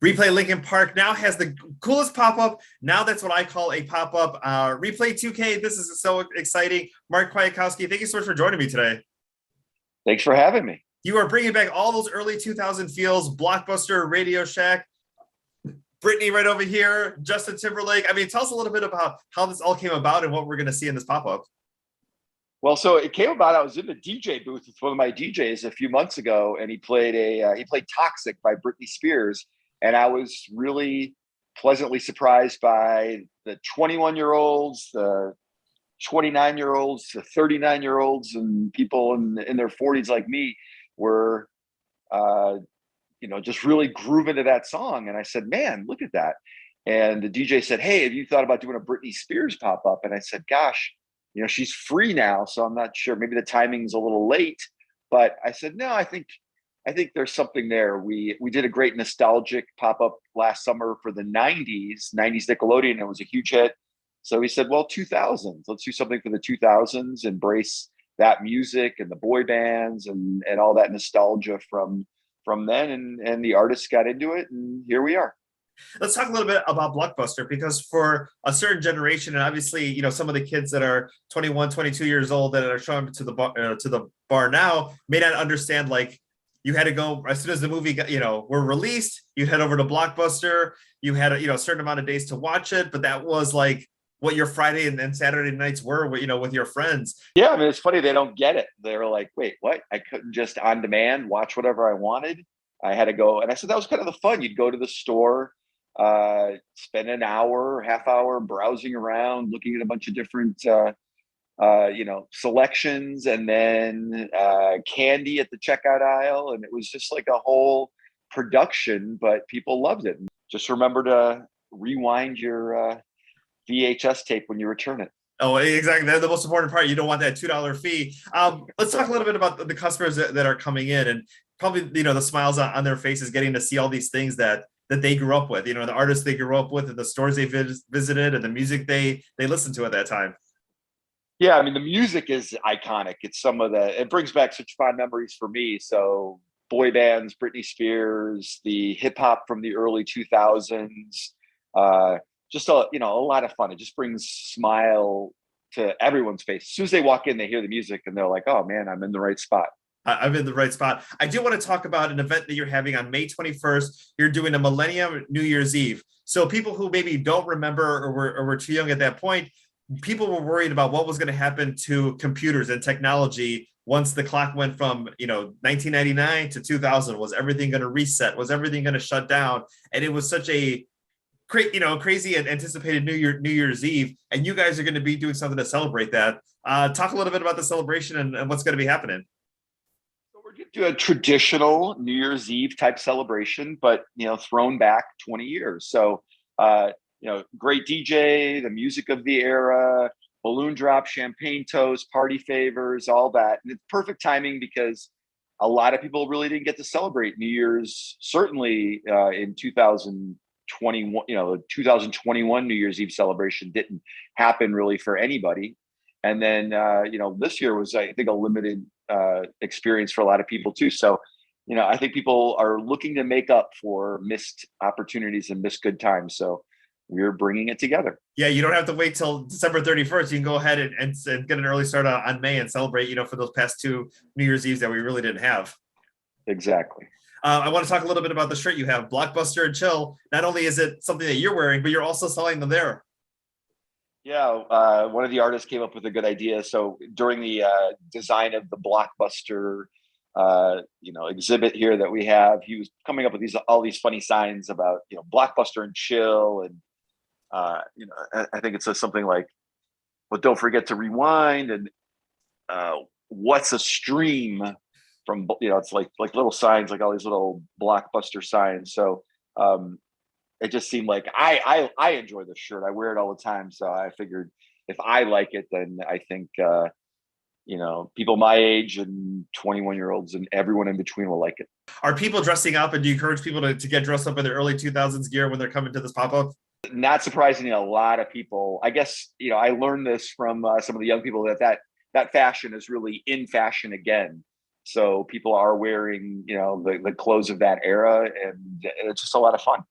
Replay Lincoln Park now has the coolest pop-up. Now that's what I call a pop-up. Replay 2K, this is so exciting. Mark Kwiatkowski, thank you so much for joining me today. Thanks for having me. You are bringing back all those early 2000 feels, Blockbuster, Radio Shack, Britney right over here, Justin Timberlake. I mean, tell us a little bit about how this all came about and what we're going to see in this pop-up. Well, so it came about. I was in the DJ booth with one of my DJs a few months ago, and he played "Toxic" by Britney Spears, and I was really pleasantly surprised by the 21-year-olds, the 29-year-olds, the 39-year-olds, and people in their 40s like me were, just really grooving to that song. And I said, "Man, look at that!" And the DJ said, "Hey, have you thought about doing a Britney Spears pop up?" And I said, "Gosh. She's free now, so I'm not sure. Maybe the timing's a little late." But I said, no, I think there's something there. We did a great nostalgic pop-up last summer for the 90s Nickelodeon. It was a huge hit. So we said, well, 2000s, let's do something for the 2000s, embrace that music and the boy bands and all that nostalgia from then. And the artists got into it, and here we are. Let's talk a little bit about Blockbuster, because for a certain generation, and obviously, some of the kids that are 21, 22 years old that are showing up to the bar now may not understand, like, you had to go as soon as the movie were released, you head over to Blockbuster, you had a certain amount of days to watch it, but that was like what your Friday and Saturday nights were, with your friends. Yeah, I mean, it's funny, they don't get it. They're like, wait, what? I couldn't just on demand watch whatever I wanted. I had to go, and I said that was kind of the fun. You'd go to the store, spend an hour, half hour browsing around, looking at a bunch of different, selections, and then candy at the checkout aisle. And it was just like a whole production, but people loved it. And just remember to rewind your VHS tape when you return it. Oh, exactly. That's the most important part. You don't want that $2 fee. Let's talk a little bit about the customers that are coming in, and probably, the smiles on their faces, getting to see all these things that they grew up with, the artists they grew up with, and the stores they visited, and the music they listened to at that time. Yeah, I mean, the music is iconic. It's it brings back such fond memories for me. So boy bands, Britney Spears, the hip hop from the early 2000s, just a lot of fun. It just brings smile to everyone's face. As soon as they walk in, they hear the music and they're like, oh man, I'm in the right spot. I'm in the right spot. I do want to talk about an event that you're having on May 21st. You're doing a Millennium New Year's Eve. So people who maybe don't remember or were too young at that point, people were worried about what was going to happen to computers and technology once the clock went from 1999 to 2000. Was everything going to reset? Was everything going to shut down? And it was such a crazy and anticipated New Year's Eve, and you guys are going to be doing something to celebrate that. Talk a little bit about the celebration and what's going to be happening. We're going to do a traditional New Year's Eve type celebration, but thrown back 20 years. So great DJ, the music of the era, balloon drop, champagne toast, party favors, all that. And it's perfect timing because a lot of people really didn't get to celebrate New Year's, certainly in 2021, the 2021 New Year's Eve celebration didn't happen really for anybody. And then, this year was, I think, a limited experience for a lot of people too. So, I think people are looking to make up for missed opportunities and missed good times. So we're bringing it together. Yeah, you don't have to wait till December 31st. You can go ahead and get an early start on May and celebrate, for those past two New Year's Eves that we really didn't have. Exactly. I want to talk a little bit about the shirt you have, Blockbuster and Chill. Not only is it something that you're wearing, but you're also selling them there. Yeah, one of the artists came up with a good idea. So during the design of the Blockbuster, exhibit here that we have, he was coming up with all these funny signs about, Blockbuster and Chill, and I think it says something like, "But don't forget to rewind," and "What's a stream?" From it's like little signs, like all these little Blockbuster signs. So it just seemed like I enjoy this shirt. I wear it all the time. So I figured if I like it, then I think, people my age and 21-year-olds and everyone in between will like it. Are people dressing up, and do you encourage people to get dressed up in their early 2000s gear when they're coming to this pop-up? Not surprisingly, a lot of people, I guess, I learned this from some of the young people that fashion is really in fashion again. So people are wearing, the clothes of that era, and it's just a lot of fun.